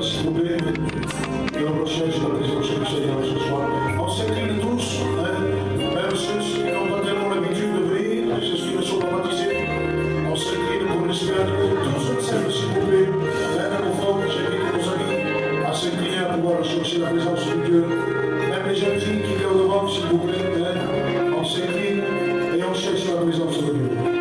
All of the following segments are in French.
s'il vous plaît. Et au prochain, je la présence du Seigneur ce soir. On s'incline tous, même ceux qui n'ont pas tellement l'habitude de venir, ceux qui ne sont pas baptisés. On s'incline pour l'esprit de Dieu. Tous ensemble, s'il vous plaît. Même nos femmes, j'invite nos amis à s'incliner, à pouvoir chercher la présence de Dieu. Même les jeunes filles qui viennent au devant, s'il vous plaît. On s'incline et on cherche la présence de Dieu.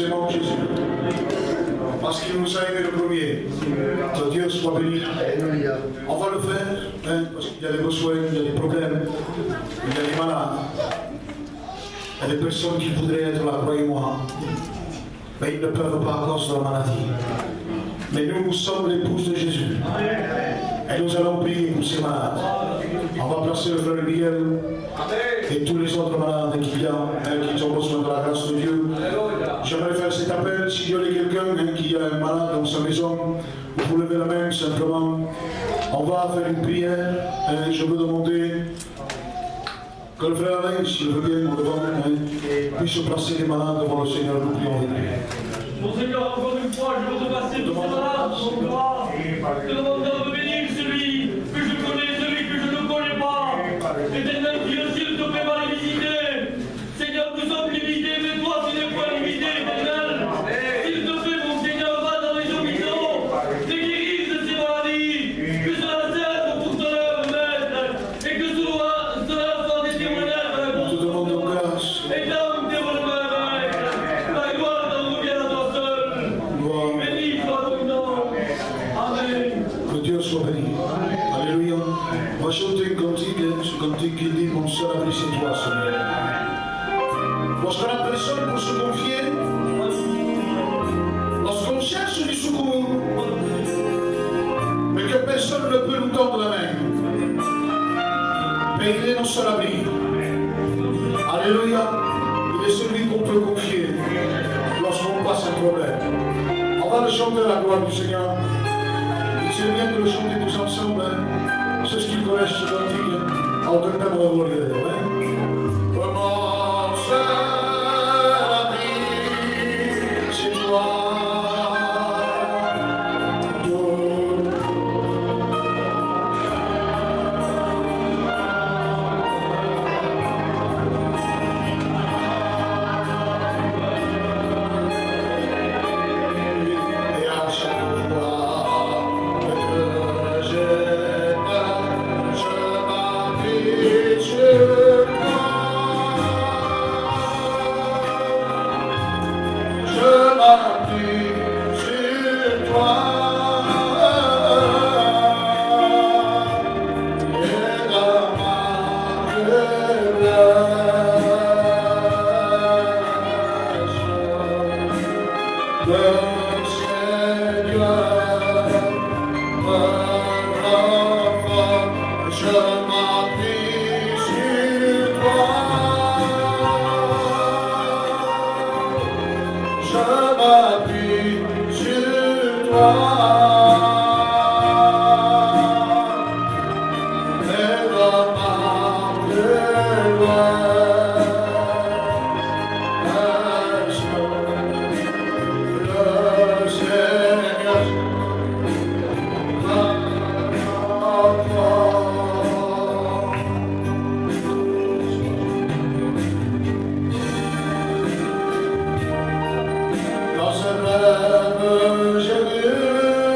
aimons Jésus. Parce qu'il nous a aimé le premier. Que Dieu soit béni. On va le faire, hein, parce qu'il y a des besoins, il y a des problèmes, il y a des malades. Il y a des personnes qui voudraient être là, croyez-moi. Mais ils ne peuvent pas à cause de la maladie. Mais nous sommes l'épouse de Jésus. Et nous allons prier pour ces malades. On va placer le frère Miguel et tous les autres malades qui ont besoin de la grâce de Dieu. J'aimerais faire cet appel. S'il y a quelqu'un qui a un malade dans sa maison, vous pouvez lever la main simplement. On va faire une prière. Et je veux demander que le frère Alain, s'il veut bien, devant, puisse placer les malades devant le Seigneur. Nous prions avec lui. Mon Seigneur, encore une fois, je veux te passer tous ces malades, mon roi. Je demande de bénir celui que je connais, celui que je ne connais pas. Éternel Dieu, s'il te plaît, va les visiter. Seigneur, nous sommes limités, mais toi, tu n'es pas limité, éternel. S'il te plaît, mon Seigneur, va dans les hôpitaux, te guéris de ces maladies, que cela serve pour ton œuvre, maître, et que cela soit des témoignages pour Nous te demandons grâce. et donne tes bonnes mains, maître. La gloire t'en revient à toi seul. Gloire. Béni soit ton nom. Amen. Que Dieu soit béni. Alléluia. On va chanter un cantique, ce cantique qui dit mon seul abri c'est toi, Seigneur. Lorsqu'on a personne pour se confier, lorsqu'on cherche du secours, mais que personne ne peut nous tendre la main, mais il est notre seul abri. Alléluia. Il est celui qu'on peut confier lorsqu'on passe un problème. On va le chanter à la gloire du Seigneur. C'est bien de le chanter tous ensemble. Hein. C'est ce qu'ils connaissent ce cantique. En tout cas, on va le dire. Comment seul abri, c'est toi. Et à chaque fois que j'ai peur, je m'appuie sur toi. Je m'appuie sur toi. Et dans ma faiblesse, le Seigneur me renforce. Je m'appuie sur toi. Je m'appuie sur toi. Et dans ma faiblesse, le Seigneur me renforce. Dans ce rêve, j'ai vu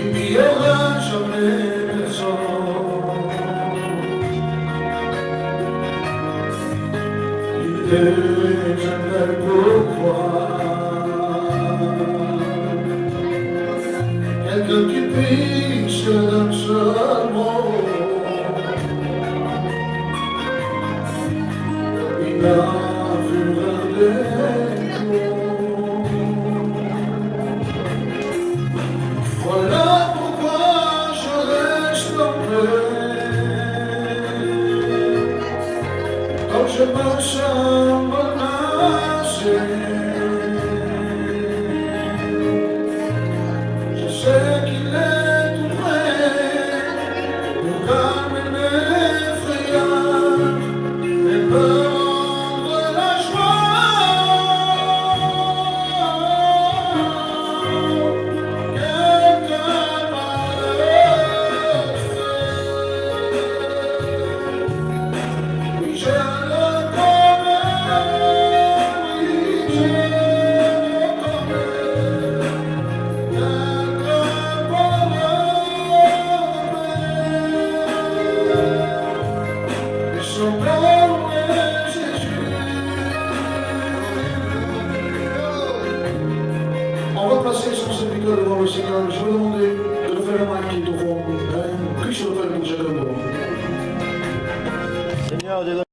n'oubliera jamais personne. Il était jamais pourquoi quelqu'un qui puisse d'un seul mot. Il a vu un défaut. Voilà pourquoi je reste en paix quand je me sens menacé. Je sais qu'il est tout près pour calmer mes frayeurs et me rendre la joie. Quelqu'un m'a laissé. Oui, je le connais, oui, je le connais. Quelqu'un pour me. Et son nom est Jésus. On va placer son serviteur devant le Seigneur. Je vais demander de le faire un qui est au fond. Puisse le faire pour chacun de vous.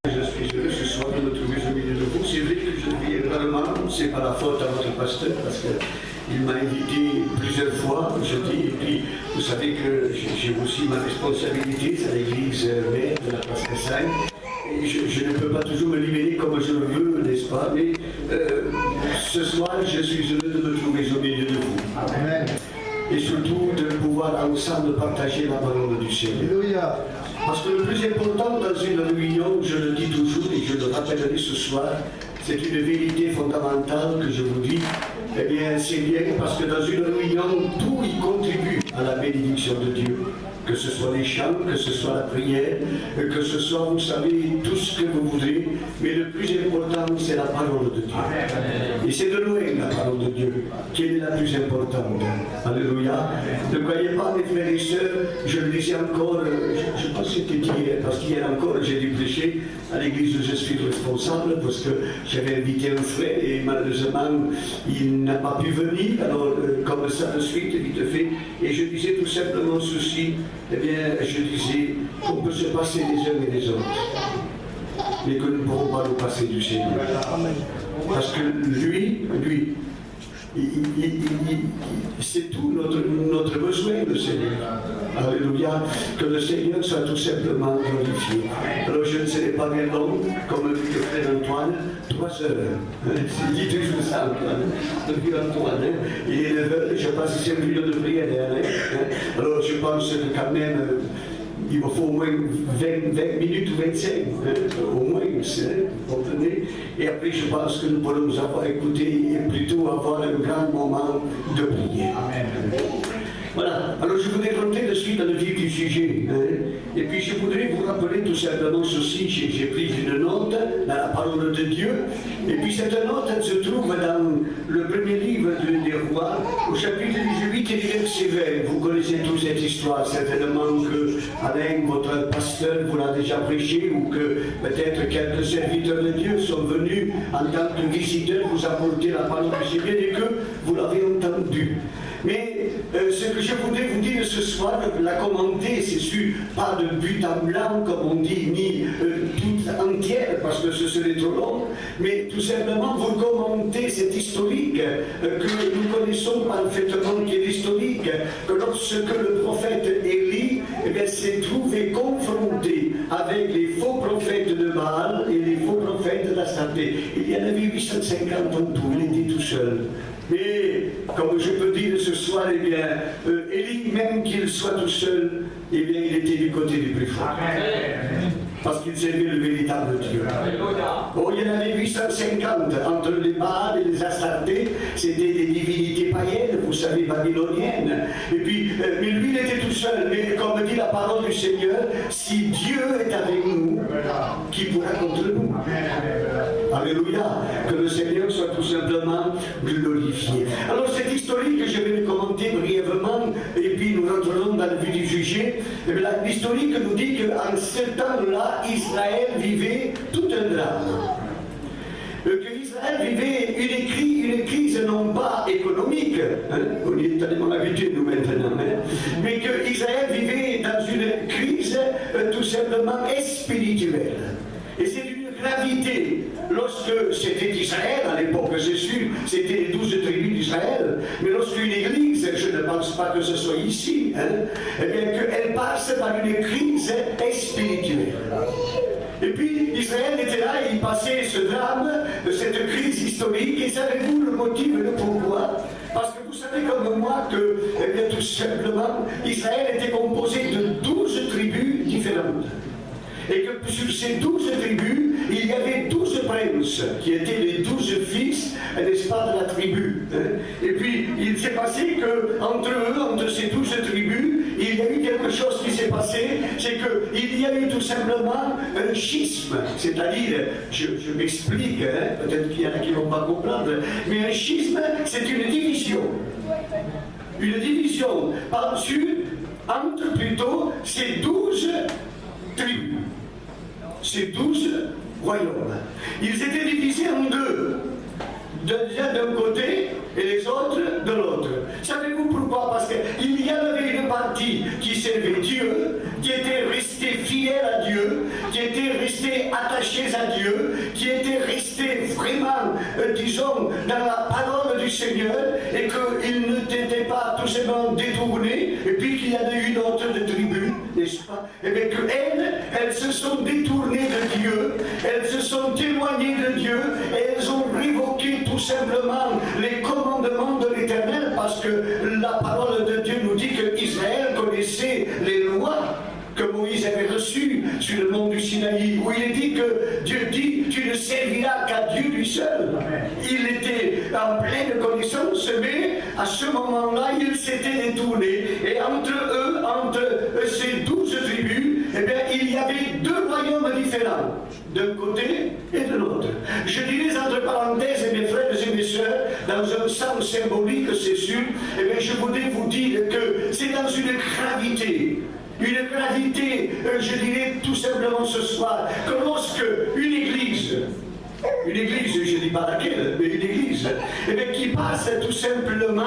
Je suis heureux ce soir de me trouver au milieu de vous. C'est vrai que je vis rarement, c'est pas la faute à votre pasteur, parce qu'il m'a invité plusieurs fois, je dis, et puis vous savez que j'ai aussi ma responsabilité, c'est l'église mère de la place Cassagne, et je ne peux pas toujours me libérer comme je le veux, n'est-ce pas, mais ce soir, je suis heureux de me trouver au milieu de vous. Amen. Et surtout de pouvoir ensemble partager la parole du Seigneur. Alléluia. Parce que le plus important dans une réunion, je le dis toujours et je le rappellerai ce soir, c'est une vérité fondamentale que je vous dis. Eh bien, c'est bien parce que dans une réunion, tout y contribue à la bénédiction de Dieu. Que ce soit les chants, que ce soit la prière, que ce soit, vous savez, tout ce que vous voudrez. Mais le plus important, c'est la parole de Dieu. Et c'est de loin la parole de Dieu qui est la plus importante. Alléluia. Ne croyez pas, mes frères et sœurs, je le disais encore, je pense que c'était hier, parce qu'hier encore, j'ai dû prêcher à l'église où je suis responsable, parce que j'avais invité un frère et malheureusement, il n'a pas pu venir. Alors, comme ça, de suite, vite fait, et je disais tout simplement ceci. Eh bien, je disais qu'on peut se passer les uns et les autres, mais que nous ne pourrons pas nous passer du Seigneur. Parce que lui, c'est tout notre besoin, le Seigneur. Alléluia. Que le Seigneur soit tout simplement glorifié. Alors je ne serai pas bien long, comme dit le frère Antoine, 3 heures. Il dit toujours ça, Antoine. Le frère Antoine, il est 9 heures, je passe ici un million de prières. Alors je pense que quand même, il me faut au moins 20 minutes ou 25, au moins, vous comprenez. Et après, je pense que nous pourrons nous avoir écouté et plutôt avoir un grand moment de prière. Voilà, alors je voudrais rentrer de suite dans le vif du sujet. Et puis je voudrais vous rappeler tout simplement ceci, j'ai pris une note dans la parole de Dieu. Et puis cette note, elle se trouve dans le premier livre des Rois, au chapitre 18 et verset 20. Vous connaissez tous cette histoire, certainement que Alain, votre pasteur, vous l'a déjà prêché, ou que peut-être quelques serviteurs de Dieu sont venus en tant que visiteurs vous apporter la parole du Seigneur et que vous l'avez entendu. Mais ce que je voudrais vous dire ce soir, la commenter, c'est sûr, pas de but en blanc, comme on dit, ni toute entière, parce que ce serait trop long, mais tout simplement vous commenter cette historique que nous connaissons parfaitement, qui est l'historique, que lorsque le prophète Élie s'est trouvé confronté avec les faux prophètes de Baal et les faux prophètes d'Astarté, il y en avait 850 en tout, il était tout seul. Mais, comme je peux dire ce soir, eh bien, Élie, même qu'il soit tout seul, eh bien, il était du côté du plus fort. Parce qu'il servait le véritable Dieu. Oh, il y en avait 850 entre les Baal et les Astartés, c'était des divinités païennes, vous savez, babyloniennes. Et puis, mais lui, il était tout seul. Mais comme dit la parole du Seigneur, si Dieu est avec nous, qui pourra contre nous? Alléluia. Que le Seigneur soit tout simplement glorifié. Alors, cette historique, je vais le commenter brièvement, et puis nous dans le vie du jugé, l'historique nous dit qu'en ce temps-là, Israël vivait tout un drame. Que Israël vivait une crise non pas économique, hein, on y est tellement habitué nous maintenant, hein, mais que Israël vivait dans une crise tout simplement spirituelle. Et c'est d'une gravité. Lorsque c'était Israël, à l'époque c'est sûr, c'était les 12 tribus d'Israël, mais lorsqu'une église, je ne pense pas que ce soit ici, hein, eh bien qu'elle passe par une crise spirituelle. Et puis Israël était là et il passait ce drame, cette crise historique, et savez-vous le motif, le pourquoi? Parce que vous savez comme moi que, eh bien, tout simplement, Israël était composé de 12 tribus différentes. Et que sur ces 12 tribus, il y avait 12 princes, qui étaient les 12 fils, n'est-ce pas, de la tribu. Et puis, il s'est passé qu'entre eux, entre ces 12 tribus, il y a eu quelque chose qui s'est passé, c'est qu'il y a eu tout simplement un schisme. C'est-à-dire, je m'explique, hein, peut-être qu'il y en a qui ne vont pas comprendre, mais un schisme, c'est une division. Une division entre plutôt ces 12 tribus. Ces 12 royaumes. Ils étaient divisés en deux. D'un côté et les autres de l'autre. Savez-vous pourquoi? Parce qu'il y avait une partie qui servait Dieu, qui était restée fidèle à Dieu, qui était restée attachée à Dieu, qui était restée vraiment, disons, dans la parole du Seigneur, et qu'il ne t'était pas tout simplement détourné, et puis qu'il y avait une autre de tribu, n'est-ce pas? Et bien qu'elles se sont détournées de Dieu, elles se sont éloignées de Dieu, et elles ont révoqué tout simplement les commandements de l'Éternel, parce que la parole de Dieu nous dit qu'Israël connaissait les lois que Moïse avait reçues sur le mont du Sinaï, où il est dit que Dieu dit « tu ne serviras qu'à Dieu lui seul ». Il était en pleine connaissance, mais à ce moment-là, il s'était détourné. Et entre eux, entre ces 12 tribus, eh bien, il y avait deux royaumes différents, d'un côté et de l'autre. Je dirais entre parenthèses, mes frères et mes sœurs, dans un sens symbolique, c'est sûr, eh bien, je voudrais vous dire que c'est dans une gravité, je dirais tout simplement ce soir, que lorsque une église, je ne dis pas laquelle, mais une église, eh bien, qui passe tout simplement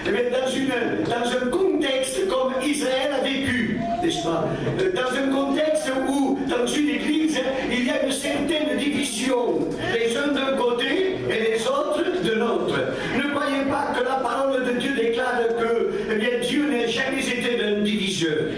eh bien, dans un contexte comme Israël a vécu, n'est-ce pas? Dans un contexte où, dans une église, il y a une certaine division, les uns d'un côté et les autres de l'autre. Ne croyez pas que la parole de Dieu déclare que eh bien, Dieu n'a jamais été d'un diviseur,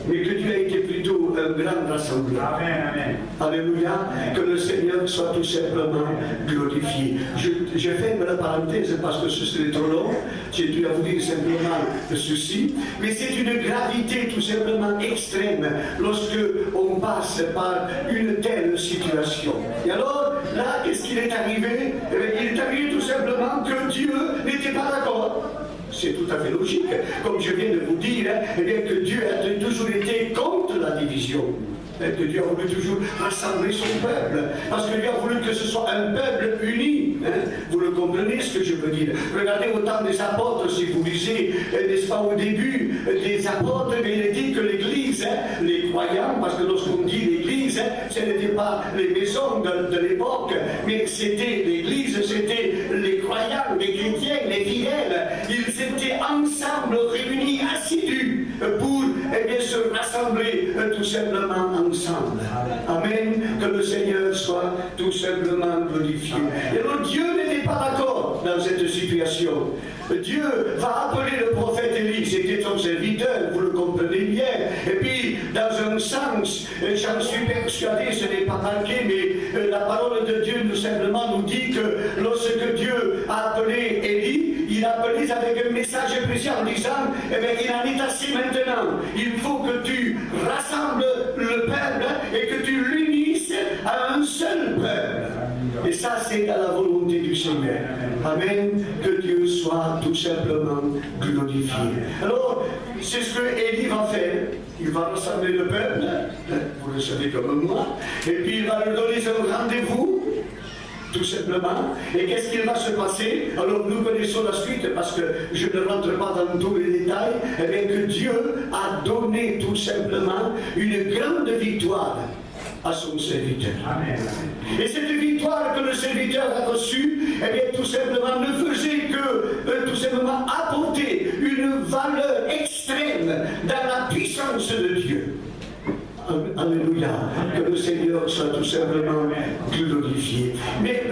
mais que Dieu a été plutôt un grand rassembleur. Amen, amen. Alléluia, que le Seigneur soit tout simplement glorifié. Je ferme la parenthèse parce que ce serait trop long. J'ai dû vous dire simplement ceci, mais c'est une gravité tout simplement extrême lorsque on passe par une telle situation. Et alors, là, qu'est-ce qu'il est arrivé? Il est arrivé tout simplement que Dieu n'était pas d'accord. C'est tout à fait logique, comme je viens de vous dire, eh bien, que Dieu a toujours été contre la division. Que Dieu a voulu toujours rassembler son peuple, parce que Dieu a voulu que ce soit un peuple uni. Hein? Vous le comprenez ce que je veux dire? Regardez au temps des apôtres, si vous lisez, n'est-ce pas, au début des apôtres, mais il est dit que l'Église, hein, les croyants, parce que lorsqu'on dit l'Église, hein, ce n'était pas les maisons de l'époque, mais c'était l'Église, c'était les croyants, les chrétiens, les fidèles. Ils étaient ensemble réunis, assidus, pour eh bien, se rassembler tout simplement ensemble. Amen. Que le Seigneur soit tout simplement glorifié. Et alors Dieu n'était pas d'accord dans cette situation. Dieu va appeler le prophète Élie, c'était son serviteur, vous le comprenez bien. Et puis, dans un sens, j'en suis persuadé, ce n'est pas marqué, mais la parole de Dieu nous simplement nous dit que lorsque Dieu a appelé Élie, il a appelé avec un message précis en disant, eh bien, il en est assez maintenant. Il faut que tu rassembles le peuple et que tu l'unisses à un seul peuple. Et ça, c'est à la volonté du Seigneur. Amen. Que Dieu soit tout simplement glorifié. Alors, c'est ce que Élie va faire. Il va rassembler le peuple, vous le savez comme moi, et puis il va leur donner un rendez-vous. tout simplement. Et qu'est-ce qu'il va se passer? Alors nous connaissons la suite parce que je ne rentre pas dans tous les détails. Eh bien que Dieu a donné tout simplement une grande victoire à son serviteur. Amen. Et cette victoire que le serviteur a reçue, eh bien tout simplement ne faisait que tout simplement apporter une valeur extrême dans la puissance de Dieu. Alléluia, que le Seigneur soit tout simplement glorifié. Mais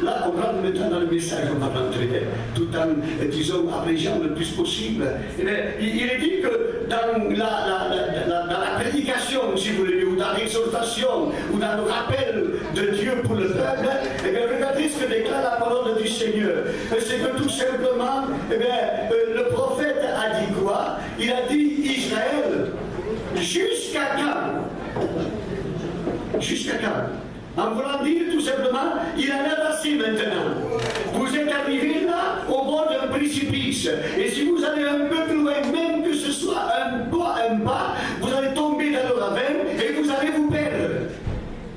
là, on rentre maintenant dans le message, on va rentrer, tout en, disons, abrégeant le plus possible. Il est dit que dans la prédication, si vous voulez, ou dans l'exhortation, ou dans le rappel de Dieu pour le peuple, eh bien, regardez ce que déclare la parole du Seigneur. C'est que tout simplement, eh bien, le prophète a dit quoi? Il a dit Israël. Jusqu'à quand? Jusqu'à quand? En voulant dire tout simplement, il en a assez maintenant. Vous êtes arrivé là au bord d'un précipice. Et si vous allez un peu plus loin, même que ce soit un pas, vous allez tomber dans le ravin et vous allez vous perdre.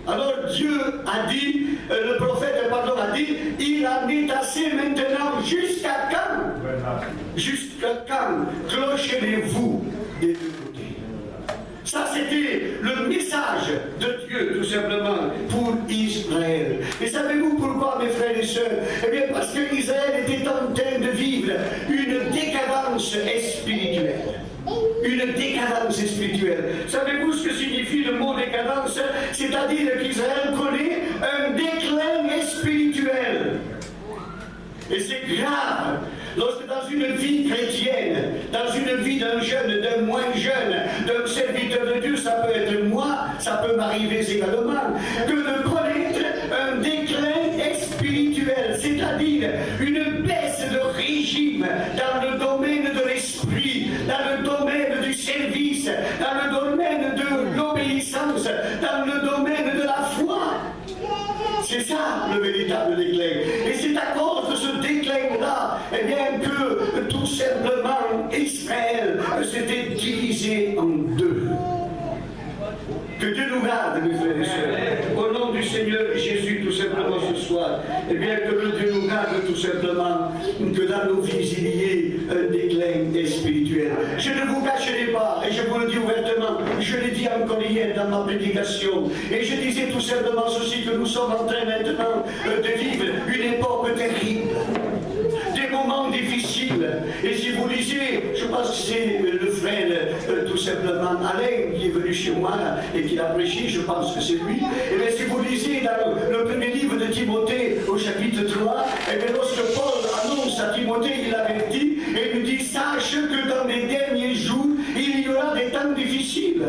Alors Dieu a dit, le prophète a dit, il en est assez maintenant. Jusqu'à quand? Jusqu'à quand clocherez-vous des deux côtés? Ça, c'était le message de Dieu, tout simplement, pour Israël. Et savez-vous pourquoi, mes frères et sœurs? Eh bien, parce qu'Israël était en train de vivre une décadence spirituelle. Une décadence spirituelle. Savez-vous ce que signifie le mot décadence? C'est-à-dire qu'Israël connaît un déclin spirituel. Et c'est grave. Lorsque dans une vie chrétienne, dans une vie d'un jeune, d'un moins jeune, d'un serviteur de Dieu, ça peut être moi, ça peut m'arriver également, que de connaître un déclin spirituel, c'est-à-dire une baisse de régime dans le domaine de l'esprit, dans le domaine du service, dans le domaine de l'obéissance, dans le domaine de la foi. C'est ça le véritable déclin. Et c'est à cause de ce déclin-là, eh bien que tout simplement Israël s'était divisé en deux. Que Dieu nous garde, mes frères et sœurs. Au nom du Seigneur Jésus, tout simplement ce soir, eh bien que le Dieu nous garde tout simplement, que dans nos vies il y ait un déclin spirituel. Je ne vous cacherai pas, et je vous le dis ouvertement, je l'ai dit encore hier dans ma prédication, et je disais tout simplement ceci, que nous sommes en train maintenant de vivre une époque terrible. Des moments difficiles. Et si vous lisez, je pense que c'est le frère, tout simplement, Alain, qui est venu chez moi et qui l'a prêché, je pense que c'est lui. Et bien si vous lisez dans le premier livre de Timothée, au chapitre 3, et bien lorsque Paul annonce à Timothée, il avertit, et lui dit, sache que dans les derniers jours, il y aura des temps difficiles.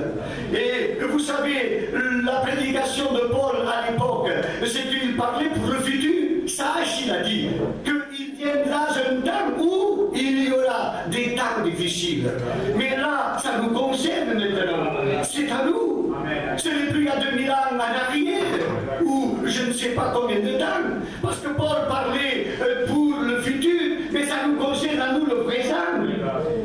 Et vous savez, la prédication de Paul à l'époque, c'est qu'il parlait pour le futur. Sache, il a dit, qu'il viendra un temps où il y aura des temps difficiles. Mais là, ça nous concerne maintenant. C'est à nous. Ce n'est plus il y a 2000 ans en arrière, ou je ne sais pas combien de temps. Parce que Paul parlait pour le futur, mais ça nous concerne à nous le présent.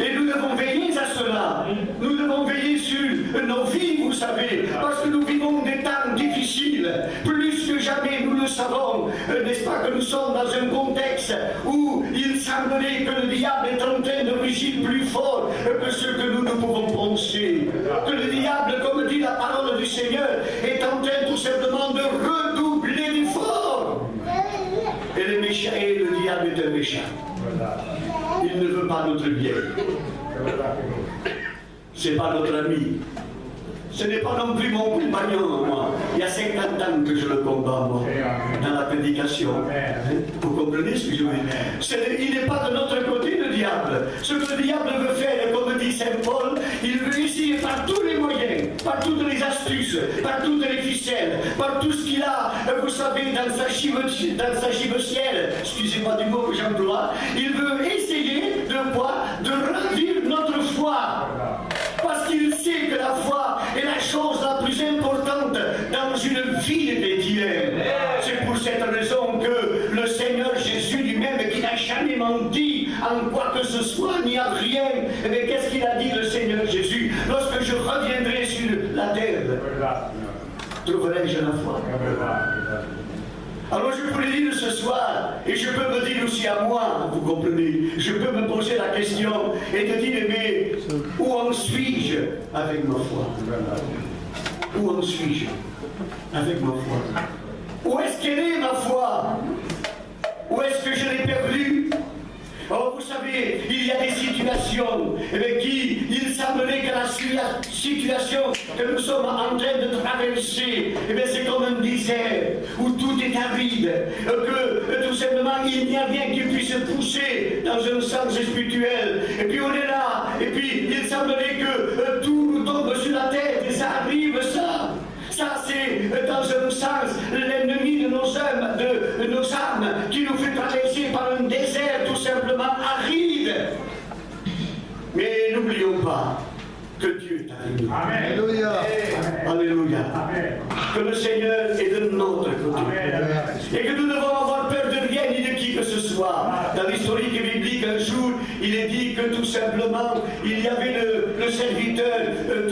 Et nous devons veiller à cela. Nous devons veiller sur nos vies, vous savez, parce que nous vivons des temps difficiles. Plus que jamais, nous le savons, n'est-ce pas, que nous sommes dans un contexte où il semblerait que le diable est en train de rugir plus fort que ce que nous ne pouvons penser. Que le diable, comme dit la parole du Seigneur, est en train tout simplement de redoubler d'efforts. Et le diable est un méchant. Il ne veut pas notre bien. C'est pas notre ami. Ce n'est pas non plus mon compagnon, moi. Il y a 50 ans que je le combats, moi, dans la prédication. Vous comprenez ce que je veux dire? Il n'est pas de notre côté, le diable. Ce que le diable veut faire, comme dit Saint Paul, il veut essayer par tous les moyens, par toutes les astuces, par toutes les ficelles, par tout ce qu'il a, vous savez, dans sa chibecière, excusez-moi du mot que j'emploie, il veut essayer de quoi? De ravir notre foi. Parce qu'il sait que la foi est la chose la plus importante dans une vie chrétienne. C'est pour cette raison que le Seigneur Jésus lui-même, qui n'a jamais menti en quoi que ce soit, ni à rien, mais qu'est-ce qu'il a dit le Seigneur Jésus? Lorsque je reviendrai sur la terre, trouverai-je la foi? Alors je peux le dire ce soir, et je peux me dire aussi à moi, vous comprenez, je peux me poser la question et te dire, mais où en suis-je avec ma foi? Où en suis-je avec ma foi? Où est-ce qu'elle est ma foi? Où est-ce que je l'ai perdue? Oh, vous savez, il y a des situations avec qui il semblerait que la situation que nous sommes en train de traverser, eh bien, c'est comme un désert où tout est aride, que tout simplement il n'y a rien qui puisse pousser dans un sens spirituel. Et puis on est là, et puis il semblerait que tout nous tombe sur la tête, et ça arrive ça. Ça, c'est dans un sens l'ennemi de nos âmes, qui nous fait traverser par un désert tout simplement aride. Mais n'oublions pas que Dieu est avec nous. Alléluia. Alléluia. Que le Seigneur est de notre côté. Et que nous devons avoir peur de rien ni de qui que ce soit. Dans l'historique biblique, un jour, il est dit que tout simplement, il y avait le serviteur de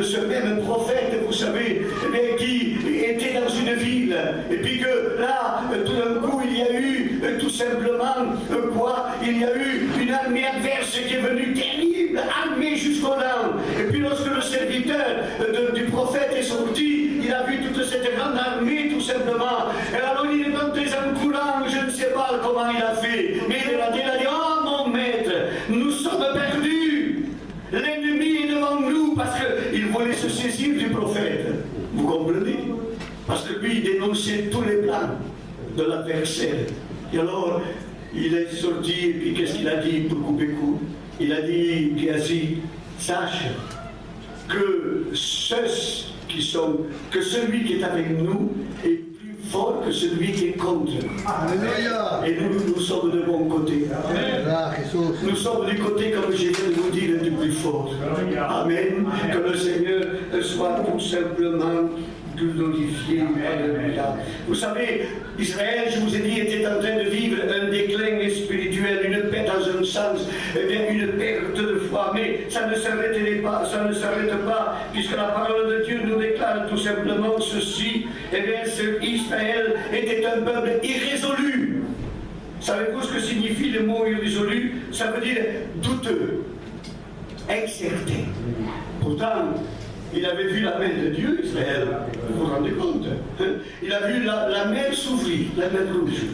ce même prophète, vous savez, mais qui était dans une ville. Et puis que là, tout d'un coup, il y a eu tout simplement quoi? Il y a eu une armée adverse qui est venue terrible, armée jusqu'au nord. Et puis lorsque le serviteur du prophète est sorti, il a vu toute cette grande armée tout simplement. Et alors il est rentré en courant, je ne sais pas comment il a fait, mais il a dit, oh mon maître, nous sommes perdus. L'ennemi est devant nous parce qu'il voulait se saisir du prophète. Vous comprenez? Parce que lui, il dénonçait tous les plans de l'adversaire. Et alors, il est sorti, et puis qu'est-ce qu'il a dit pour couper court? Il a dit, Géasi, sache que celui qui est avec nous est plus fort que celui qui est contre nous. Alléluia. Et nous sommes de bon côté. Nous sommes du côté, comme je viens de vous dire, du plus fort. Amen. Que le Seigneur soit tout simplement glorifié. Alléluia. Vous savez, Israël, je vous ai dit, était en train de vivre un déclin spirituel, une paix dans un sens, une perte de foi, mais ça ne s'arrête pas, puisque la parole de Dieu nous déclare tout simplement ceci. Eh bien, Israël était un peuple irrésolu. Savez-vous ce que signifie le mot irrésolu? Ça veut dire douteux, incertain. Pourtant, il avait vu la main de Dieu, Israël, vous vous rendez compte? Il a vu la mer s'ouvrir, la mer rouge.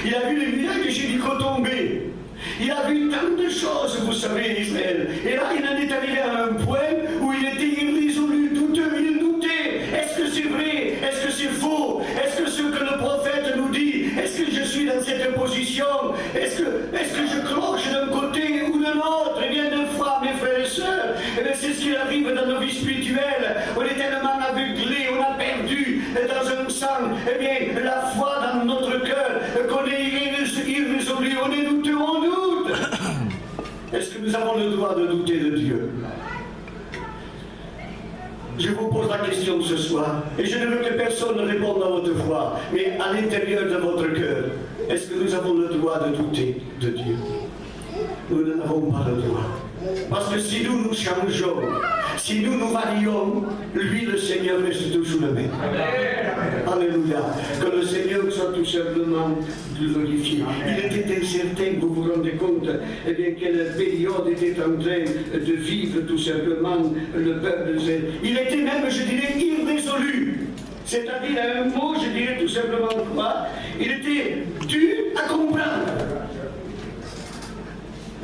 Il a vu les nuages de Jéricho tomber. Il a vu tant de choses, vous savez, Israël. Et là, il en est arrivé à un point où il était irrésolu, douteux, il doutait. Est-ce que c'est vrai? Est-ce que c'est faux? Est-ce que ce que le prophète nous dit, est-ce que je suis dans cette position? Est-ce que je cloche d'un côté ou de l'autre? Eh bien, de foi, mes frères et sœurs, eh bien, c'est ce qui arrive dans nos vies spirituelles. On est tellement aveuglés, on a perdu dans un sens, eh bien, la foi dans notre cœur, qu'on est irrésolu, on est douteux, on doute. Est-ce que nous avons le droit de douter de Dieu? Je vous pose la question ce soir, et je ne veux que personne ne réponde à votre foi, mais à l'intérieur de votre cœur, est-ce que nous avons le droit de douter de Dieu? Nous n'avons pas le droit. Parce que si nous changeons, si nous varions, lui, le Seigneur, reste toujours le même. Alléluia. Que le Seigneur soit tout simplement glorifié. Il était incertain, vous vous rendez compte, eh bien, quelle période était en train de vivre tout simplement le peuple. Il était même, je dirais, irrésolu. C'est-à-dire, à un mot, je dirais tout simplement quoi? Il était dur à comprendre.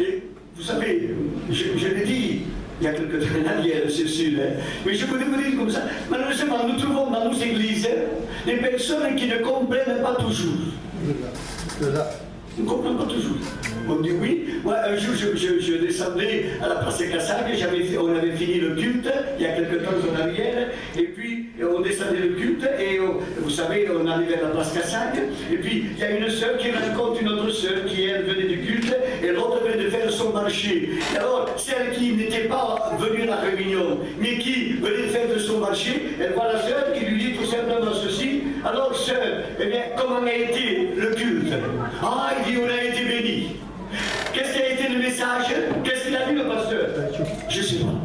Et vous savez, je l'ai dit il y a quelques temps en arrière, c'est sûr, mais je voulais vous dire comme ça, malheureusement, nous trouvons dans nos églises des personnes qui ne comprennent pas toujours. On ne comprend pas toujours. On dit oui. Moi, un jour, je descendais à la place Cassagne, on avait fini le culte, il y a quelques temps en arrière, et puis on descendait le culte, et vous savez, on arrivait à la place Cassagne, et puis il y a une sœur qui rencontre une autre sœur qui, elle, venait du culte, et l'autre venait de faire son marché. Et alors, celle qui n'était pas venue à la réunion, mais qui venait de faire de son marché, elle voit la sœur qui lui dit tout simplement ceci. Alors, sœur, eh bien, comment a été le culte? Ah, il dit, on a été bénis. Qu'est-ce qui a été le message? Qu'est-ce qu'il a dit le pasteur? Je ne sais pas.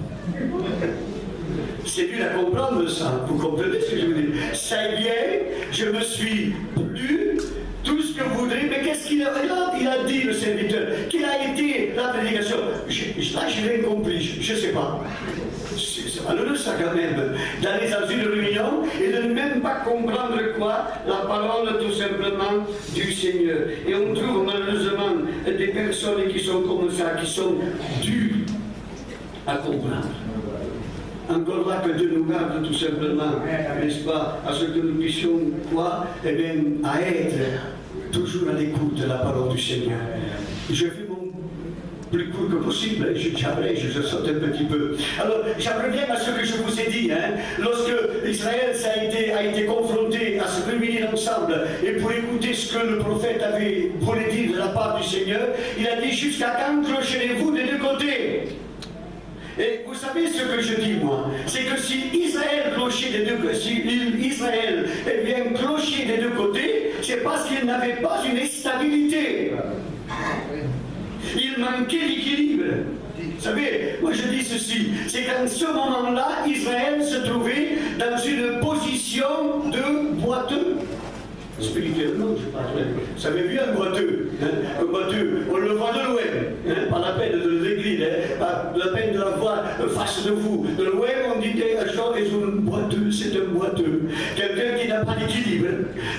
c'est dur à comprendre ça. Vous comprenez ce que je veux dire? Ça y est, je me suis plu, tout ce que vous voudrez, mais qu'est-ce qu'il a dit, le serviteur? Quelle a été la prédication? Là, je n'ai rien compris, je ne sais pas. C'est malheureux ça quand même, d'aller dans une réunion et de ne même pas comprendre quoi, la parole tout simplement du Seigneur. Et on trouve malheureusement des personnes qui sont comme ça, qui sont dures à comprendre. Encore là que Dieu nous garde tout simplement, n'est-ce pas, à ce que nous puissions quoi, eh bien, à être toujours à l'écoute de la parole du Seigneur. Je fais mon plus court que possible, je saute un petit peu. Alors, j'en reviens à ce que je vous ai dit, lorsque Israël a été confronté à se réunir ensemble et pour écouter ce que le prophète voulait dire de la part du Seigneur, il a dit jusqu'à quand clocherez-vous des deux côtés? Et vous savez ce que je dis moi, c'est que si Israël clochait des deux côtés, si Israël clochait des deux côtés, c'est parce qu'il n'avait pas une stabilité. Il manquait l'équilibre. Vous savez, moi je dis ceci, c'est qu'en ce moment-là, Israël se trouvait dans une position de boiteux. Spirituellement, je parle. Vous avez vu un boiteux, un boiteux, on le voit de loin, pas la peine de l'écrire, pas la peine de la voir face de vous. De loin, on dit un genre est un boiteux, c'est un boiteux. Quelqu'un qui n'a pas d'équilibre,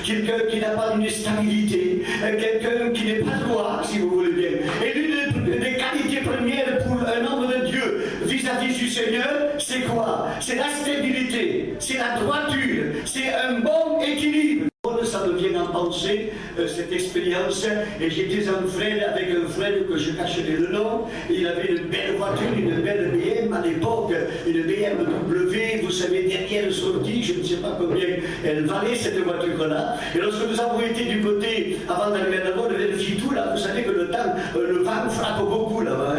quelqu'un qui n'a pas une stabilité, quelqu'un qui n'est pas droit, si vous voulez bien. Et l'une des qualités premières pour un homme de Dieu vis-à-vis du Seigneur, c'est quoi? C'est la stabilité, c'est la droiture, c'est un bon équilibre. Ça me vient en pensée, cette expérience, et j'étais en frère avec un frère que je cacherai le nom. Il avait une belle voiture, une belle BM à l'époque, une BMW, vous savez, dernière sortie, je ne sais pas combien elle valait cette voiture-là. Et lorsque nous avons été du côté, avant d'arriver à la de Fitou, là, vous savez que le temps, le vent frappe beaucoup là-bas.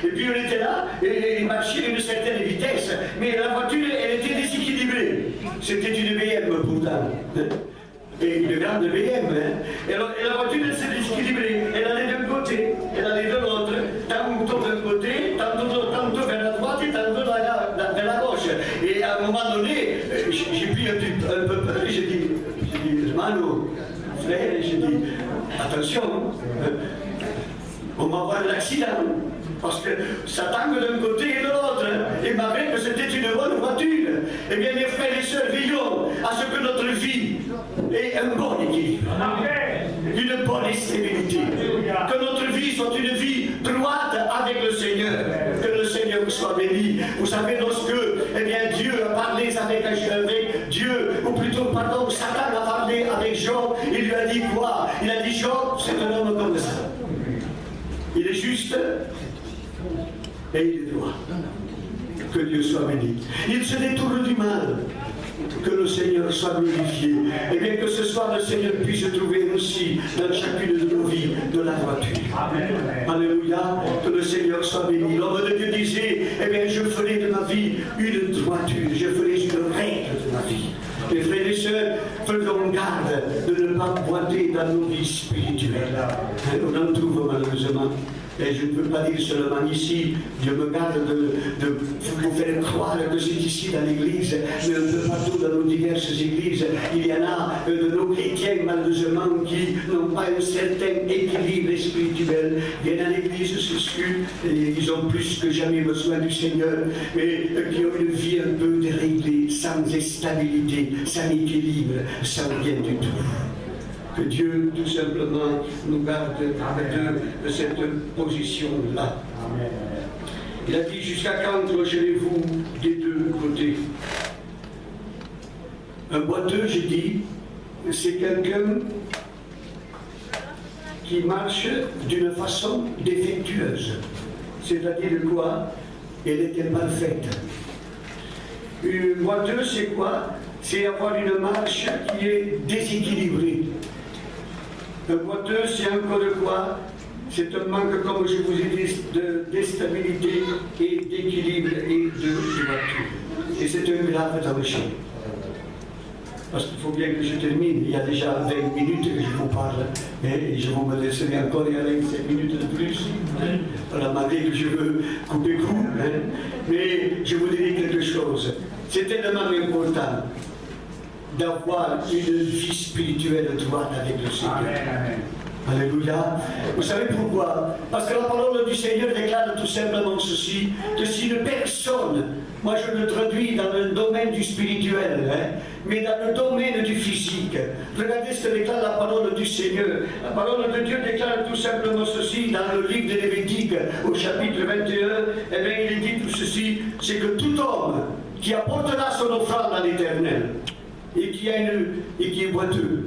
Et puis on était là, et il marchait à une certaine vitesse, mais la voiture, elle était déséquilibrée. C'était une BM pourtant. Et une grande BM, et la voiture elle s'est déséquilibrée, elle allait d'un côté, elle allait de l'autre, tantôt d'un côté, tantôt vers la droite et tantôt vers la gauche. Et à un moment donné, j'ai pris un peu peur, j'ai dit, hermano, frère, j'ai dit, attention, on va avoir un accident. Parce que ça tangue d'un côté et de l'autre. Et malgré que c'était une bonne voiture, eh bien mes frères et sœurs, veillons à ce que notre vie ait un bon équilibre, une bonne stabilité. Que notre vie soit une vie droite avec le Seigneur. Que le Seigneur soit béni. Vous savez, lorsque Dieu a parlé avec Dieu, ou plutôt, pardon, Satan a parlé avec Job, il lui a dit quoi? Il a dit, Job, c'est un homme comme ça. Il est juste et il est droit. Que Dieu soit béni. Il se détourne du mal. Que le Seigneur soit glorifié. Et bien que ce soir le Seigneur puisse trouver aussi dans chacune de nos vies de la droiture. Alléluia. Que le Seigneur soit béni. L'homme de Dieu disait, eh bien je ferai de ma vie une droiture. Je ferai une règle de ma vie. Mes frères et sœurs, faisons garde de ne pas boiter dans nos vies spirituelles. On en trouve malheureusement. Et je ne peux pas dire seulement ici, Dieu me garde de vous faire croire que c'est ici dans l'église, mais un peu partout dans nos diverses églises, il y en a de nos chrétiens malheureusement qui n'ont pas un certain équilibre spirituel, viennent à l'église, c'est sûr, et ils ont plus que jamais besoin du Seigneur, mais qui ont une vie un peu déréglée, sans stabilité, sans équilibre, sans rien du tout. Que Dieu, tout simplement, nous garde de cette position-là. Il a dit, jusqu'à quand clocherez-vous des deux côtés? Un boiteux, j'ai dit, c'est quelqu'un qui marche d'une façon défectueuse. C'est-à-dire quoi? Elle est imparfaite. Un boiteux, c'est quoi? C'est avoir une marche qui est déséquilibrée. Un boiteux, c'est encore quoi? C'est un manque, comme je vous ai dit, de stabilité et d'équilibre et de droiture. Et c'est un grave danger. parce qu'il faut bien que je termine. Il y a déjà 20 minutes que je vous parle, et je vous me laisserai encore y aller 5 minutes de plus. Voilà, malgré que je veux couper court. Mais je vous dirai quelque chose. C'est tellement important d'avoir une vie spirituelle droite avec le Seigneur. Amen. Alléluia. Vous savez pourquoi? Parce que la parole du Seigneur déclare tout simplement ceci, que si une personne, moi je le traduis dans le domaine du spirituel, mais dans le domaine du physique, regardez ce que déclare la parole du Seigneur. La parole de Dieu déclare tout simplement ceci dans le livre de Lévitique, au chapitre 21, eh bien il est dit tout ceci, c'est que tout homme qui apportera son offrande à l'Éternel, et qui est boiteux,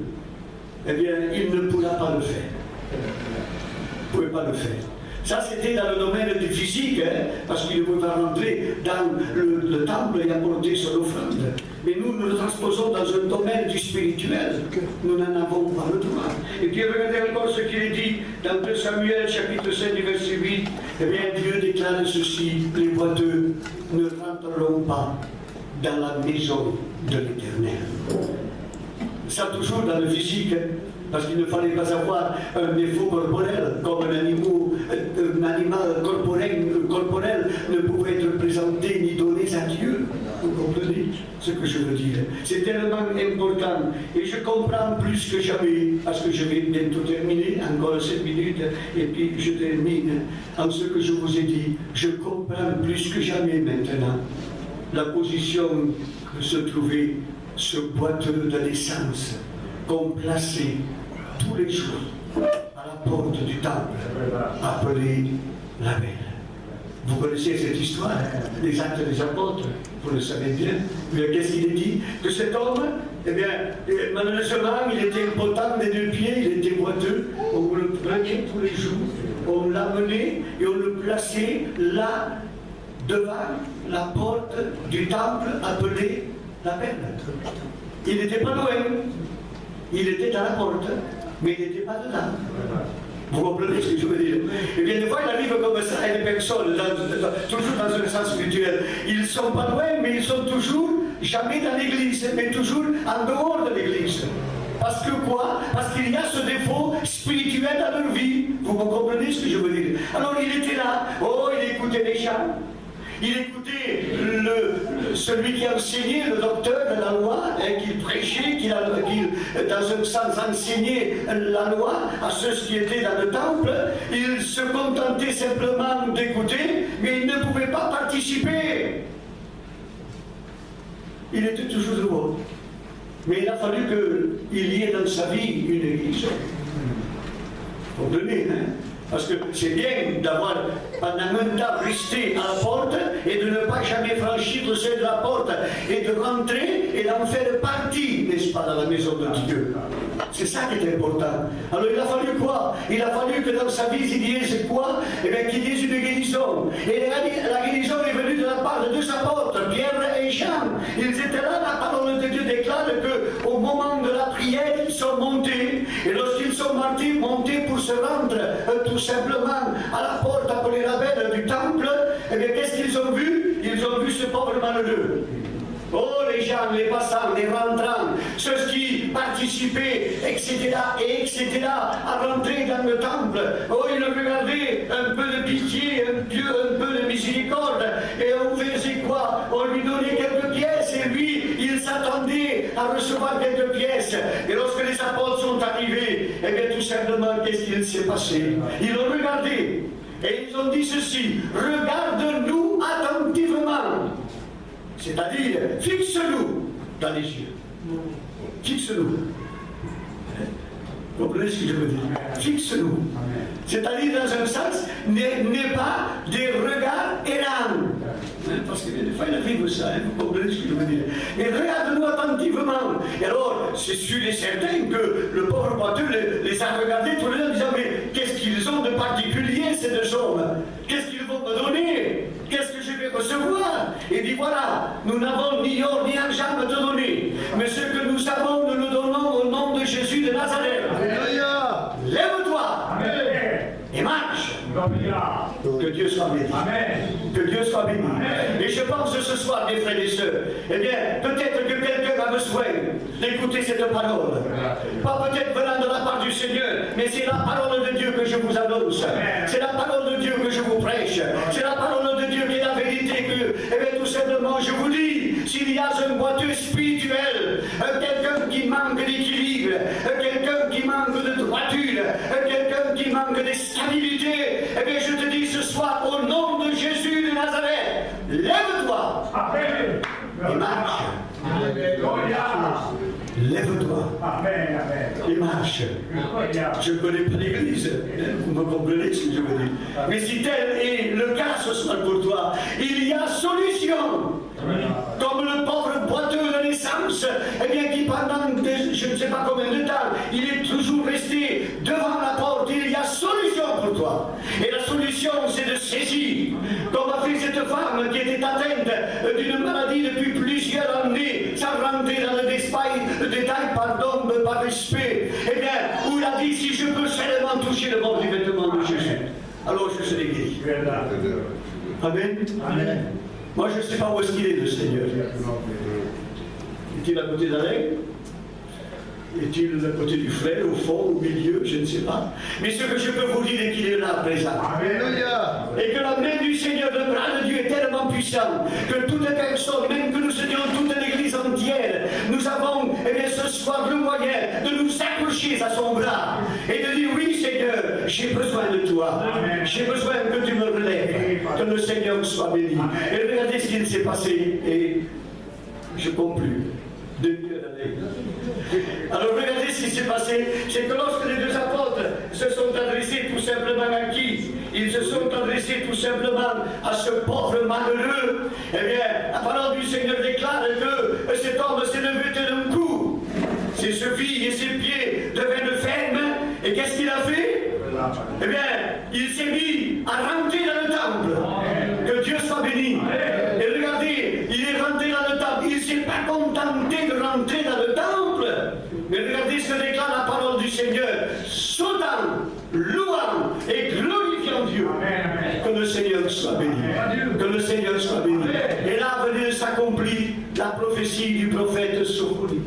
eh bien, il ne pourra pas le faire. Il ne pouvait pas le faire. Ça, c'était dans le domaine du physique, parce qu'il ne pouvait pas rentrer dans le temple et apporter son offrande. Mais nous le transposons dans un domaine du spirituel. Nous n'en avons pas le droit. Et puis, regardez encore ce qu'il est dit dans 2 Samuel, chapitre 5, verset 8. Eh bien, Dieu déclare ceci, les boiteux ne rentreront pas dans la maison de l'Éternel. Ça toujours dans le physique, parce qu'il ne fallait pas avoir un défaut corporel, comme un animal corporel ne pouvait être présenté ni donné à Dieu. Vous comprenez ce que je veux dire? C'est tellement important, et je comprends plus que jamais, parce que je vais bientôt terminer, encore 7 minutes, et puis je termine en ce que je vous ai dit. Je comprends plus que jamais maintenant la position que se trouvait ce boiteux de l'essence qu'on plaçait tous les jours à la porte du temple, appelé la Belle. Vous connaissez cette histoire, les actes des apôtres, vous le savez bien. Mais qu'est-ce qu'il est dit? Que cet homme, eh bien, malheureusement, il était impotent des 2 pieds, il était boiteux, on le prenait tous les jours, on l'amenait et on le plaçait là, devant la porte du temple appelé la Belle. Il n'était pas loin, il était à la porte, mais il n'était pas dedans. Vous comprenez ce que je veux dire? Et bien des fois il arrive comme ça à des personnes, toujours dans un sens spirituel. Ils ne sont pas loin, mais ils sont toujours, jamais dans l'église, mais toujours en dehors de l'église. Parce que quoi? Parce qu'il y a ce défaut spirituel dans leur vie. Vous comprenez ce que je veux dire? Alors il était là, oh, il écoutait les chants. Il écoutait celui qui enseignait, le docteur de la loi, qui prêchait, qui dans un sens enseignait la loi à ceux qui étaient dans le temple. Il se contentait simplement d'écouter, mais il ne pouvait pas participer. Il était toujours dehors. Mais il a fallu qu'il y ait dans sa vie une église. Vous comprenez, hein? Parce que c'est bien d'avoir pendant un temps resté à la porte et de ne pas jamais franchir le seuil de la porte et de rentrer et d'en faire partie, n'est-ce pas, dans la maison de Dieu. C'est ça qui est important. Alors il a fallu quoi? Il a fallu que dans sa vie il y ait quoi? Eh bien qu'il y ait une guérison. Et la guérison est venue de la part de 2 apôtres, Pierre et Jean. Ils étaient là, la parole de Dieu déclare qu'au moment de la prière, ils sont montés. Et lorsqu'ils sont montés pour se rendre tout simplement à la porte appelée la Belle du temple, eh bien qu'est-ce qu'ils ont vu? Ils ont vu ce pauvre malheureux. Oh, les gens, les passants, les rentrants, ceux qui participaient, etc., à rentrer dans le temple, oh, ils regardaient un peu de pitié, un peu de miséricorde, et on faisait quoi? On lui donnait quelques pièces, et lui, il s'attendait à recevoir quelques pièces. Et lorsque les apôtres sont arrivés, eh bien, tout simplement, qu'est-ce qu'il s'est passé? Ils ont regardé, et ils ont dit ceci: regarde-nous attentivement. C'est-à-dire, fixe-nous dans les yeux. Fixe-nous. Vous comprenez ce que je veux dire? Fixe-nous. C'est-à-dire, dans un sens, n'est pas des regards errants. Parce que des fois, il arrive ça, vous comprenez ce que je veux dire? Mais regarde-nous attentivement. Et alors, c'est sûr et certain que le pauvre boiteux les a regardés tous les deux en disant: mais qu'est-ce qu'ils ont de particulier, ces 2 hommes? Qu'est-ce qu'ils vont me donner? Qu'est-ce que je vais recevoir? Et dit: voilà, nous n'avons ni or ni argent à te donner, mais ce que nous avons, nous le donnons au nom de Jésus de Nazareth. Alléluia! Lève-toi! Amen. Et marche! Que Dieu soit béni. Amen. Que Dieu soit béni. Amen. Et je pense que ce soir, mes frères et sœurs, eh bien, peut-être que quelqu'un a besoin d'écouter cette parole. Pas peut-être venant de la part du Seigneur, mais c'est la parole de Dieu que je vous annonce. C'est la parole de Dieu que je vous prêche. C'est la parole de Dieu qui est la vérité que, eh bien, tout simplement, je vous dis, s'il y a un boiteux spirituel, quelqu'un qui manque d'équilibre, quelqu'un qui manque de droiture, quelqu'un qui manque de stabilité, eh bien, je te dis ce soir, au nom de Jésus de Nazareth, lève-toi et marche. Lève-toi et marche. Je ne connais pas l'église, vous me comprenez ce que je veux dire. Mais si tel est le cas ce soir pour toi, il y a solution. Comme le pauvre boiteux de naissance, eh bien, qui pendant je ne sais pas combien de temps, il est toujours resté devant la porte, il y a solution pour toi. Et la solution, c'est de saisir, comme a fait cette femme qui était atteinte d'une maladie depuis plusieurs années, sans rentrer dans le détail, pardon, par respect. Eh bien, où il a dit, si je peux seulement toucher le bon vêtement de Jésus, alors je serai guéri. Amen. Amen. Moi, je ne sais pas où est-ce qu'il est, le Seigneur. Est-il à côté d'Alain? Est-il à côté du frère, au fond, au milieu? Je ne sais pas. Mais ce que je peux vous dire est qu'il est là, présent. Alléluia. Et que la main du Seigneur, le bras de Dieu est tellement puissant que toute personne, même que nous soyons toute l'église entière, nous avons, eh bien, ce soir le moyen de nous accrocher à son bras et de dire, oui, Seigneur, j'ai besoin de toi. J'ai besoin que tu me relèves. Que le Seigneur soit béni. Et regardez ce qu'il s'est passé. Et je conclue. Alors regardez ce qui s'est passé, c'est que lorsque les deux apôtres se sont adressés tout simplement à qui? Ils se sont adressés tout simplement à ce pauvre malheureux. Eh bien, la parole du Seigneur déclare que cet homme s'est levé d'un coup. Ses chevilles et ses pieds deviennent fermes. Et qu'est-ce qu'il a fait? Eh bien, il s'est mis à rentrer dans le temple. Que Dieu soit béni. Et regardez, il est rentré dans le temple. Il ne s'est pas contenté de rentrer dans le temple. Mais regardez ce que déclare la parole du Seigneur. Sautant, louant et glorifiant Dieu. Que le Seigneur soit béni. Que le Seigneur soit béni. Et là venait de s'accomplir la prophétie du prophète Sophonie.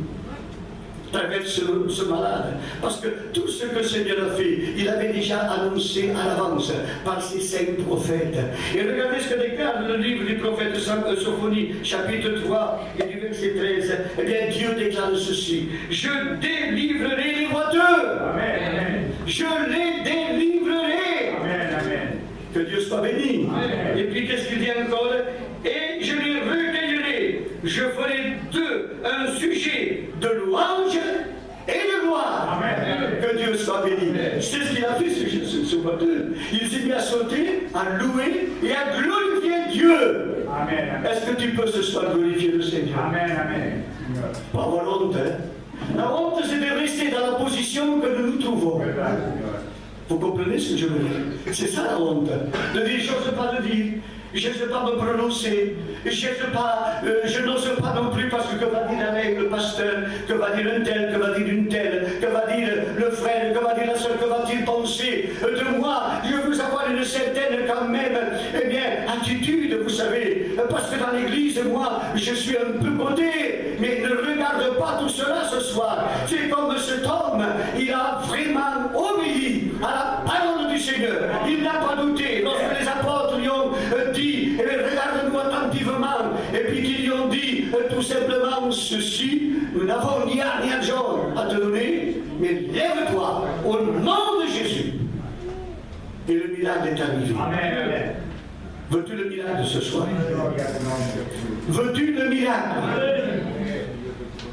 Traverse ce malade. Parce que tout ce que le Seigneur a fait, il avait déjà annoncé à l'avance par ses saints prophètes. Et regardez ce que déclare le livre du prophète Sophonie, chapitre 3 et du verset 13. Eh bien, Dieu déclare ceci. Je délivrerai les boiteux. Amen. Je les délivrerai. Amen. Amen. Que Dieu soit béni. Amen. Et puis, qu'est-ce qu'il dit encore? Et je les recueillerai. Je ferai d'eux un sujet de louange et de gloire. Amen. Que Dieu soit béni. C'est ce qu'il a fait ce boiteux. Il s'est mis à sauter, à louer et à glorifier Dieu. Amen. Est-ce que tu peux ce soir glorifier le Seigneur? Amen. Amen. Pas avoir honte, hein? La honte, c'est de rester dans la position que nous nous trouvons. Vous comprenez ce que je veux dire? C'est ça la honte. De dire, je n'ose pas le dire. Je n'ose pas me prononcer, je n'ose pas non plus parce que va dire avec le pasteur, que va dire un tel, que va dire une telle, que va dire le frère, que va dire la soeur, que va-t-il penser de moi? Je veux avoir une certaine quand même, eh bien, attitude, vous savez, parce que dans l'église, moi, je suis un peu côté, mais ne regarde pas tout cela ce soir. C'est comme cet homme, il a vraiment obéi à la parole du Seigneur. Il n'a pas douté. Lorsque les apôtres lui ont dit, eh bien, regarde-nous attentivement, et puis qu'ils lui ont dit tout simplement ceci, nous n'avons ni argent à te donner, mais lève-toi au nom de Jésus. Et le miracle est arrivé. Amen. Veux-tu le miracle ce soir? Veux-tu le miracle?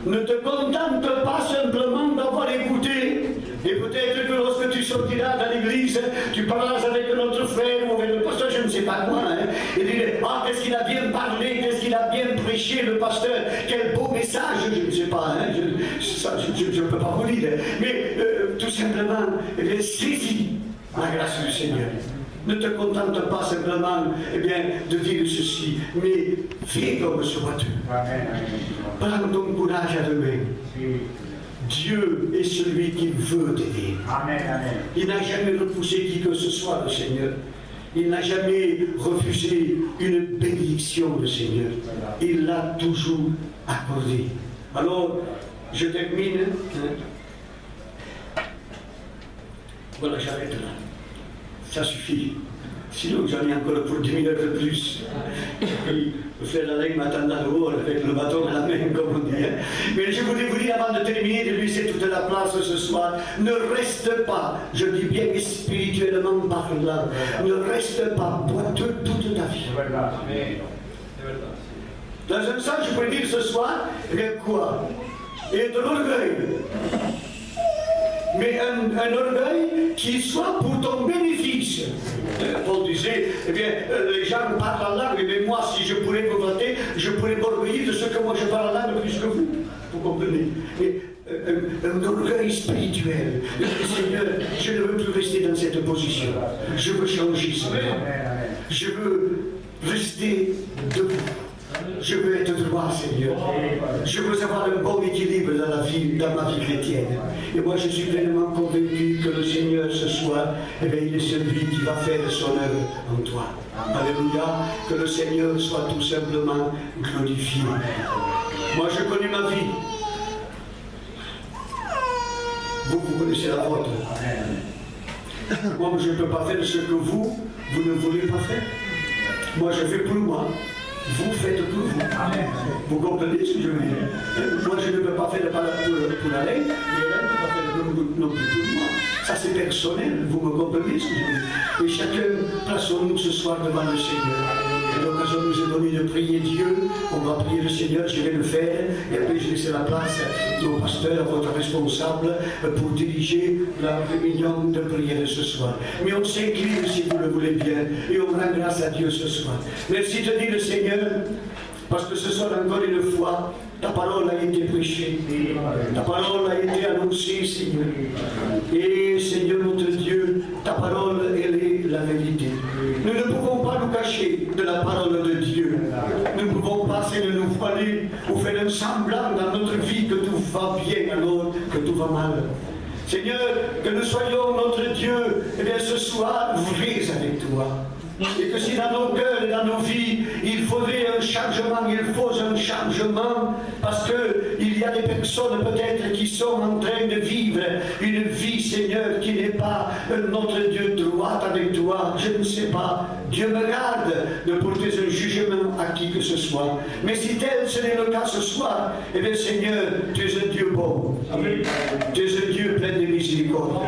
Ne te contente pas simplement d'avoir écouté. Et peut-être que lorsque tu sortiras dans l'église, tu parleras avec notre frère ou avec le pasteur, je ne sais pas quoi, hein, et dire, ah, qu'est-ce qu'il a bien parlé, qu'est-ce qu'il a bien prêché, le pasteur, quel beau message, je ne sais pas, hein, je ne peux pas vous dire, mais tout simplement, eh bien, saisis la grâce du Seigneur. Ne te contente pas simplement, eh bien, de dire ceci, mais fais comme ce boiteux. Prends ton courage à deux mains. Dieu est celui qui veut t'aider. Il n'a jamais repoussé qui que ce soit, le Seigneur. Il n'a jamais refusé une bénédiction, le Seigneur. Il l'a toujours accordée. Alors, je termine. Voilà, j'arrête là. Ça suffit. Sinon, j'en ai encore pour 10 minutes de plus. Le frère Alain m'attend là dehors avec le bâton à la main, comme on dit. Mais je voulais vous dire, avant de terminer, de laisser toute la place ce soir, ne reste pas, je dis bien spirituellement parlant, ne reste pas boiteux toute ta vie. Dans un sens, je pourrais dire ce soir, eh bien quoi? Et de l'orgueil. Mais un orgueil qui soit pour ton bénéfice. Paul disait, eh bien, les gens parlent en langue, mais moi, si je pourrais vous voter, je pourrais m'orgueillir de ce que moi je parle en langue plus que vous. Vous comprenez? Mais, un orgueil spirituel. Seigneur, je ne veux plus rester dans cette position. Je veux changer, Seigneur. Je veux rester debout. Je veux être droit, Seigneur. Je veux avoir un bon équilibre dans ma vie chrétienne. Et moi, je suis pleinement convaincu que le Seigneur, ce soir, eh bien, il est celui qui va faire son œuvre en toi. Alléluia. Que le Seigneur soit tout simplement glorifié. Moi, je connais ma vie. Vous connaissez la vôtre. Moi, je ne peux pas faire ce que vous ne voulez pas faire. Moi, je fais pour moi. Vous faites pour vous. Vous comprenez ce que je veux dire? Moi, je ne peux pas faire pour Alain, et Alain ne peut pas faire non plus pour moi. Ça, c'est personnel. Vous me comprenez ce que je veux dire? Et chacun, plaçons-nous ce soir devant le Seigneur. Et l'occasion nous est donnée de prier Dieu. On va prier le Seigneur, je vais le faire. Et après, je laisse la place au pasteur, à votre responsable, pour diriger la réunion de prière ce soir. Mais on s'incline, si vous le voulez bien, et on rend grâce à Dieu ce soir. Merci de dire le Seigneur, parce que ce soir, encore une fois, ta parole a été prêchée, ta parole a été annoncée, Seigneur. Et Seigneur notre Dieu, ta parole, elle est la vérité. Nous ne pouvons pas nous cacher de la parole de Dieu. Nous ne pouvons pas, Seigneur, nous voiler ou faire un semblant dans notre vie que tout va bien alors que tout va mal. Seigneur, que nous soyons, notre Dieu, eh bien, ce soir, vrais avec toi. Et que si dans nos cœurs et dans nos vies, il faudrait un changement, il faut un changement, parce qu'il y a des personnes peut-être qui sont en train de vivre une vie, Seigneur, qui n'est pas notre Dieu droit avec toi. Je ne sais pas. Dieu me garde de porter un jugement à qui que ce soit. Mais si tel ce n'est le cas ce soir, eh bien Seigneur, tu es un Dieu bon. Tu es un Dieu plein de miséricorde.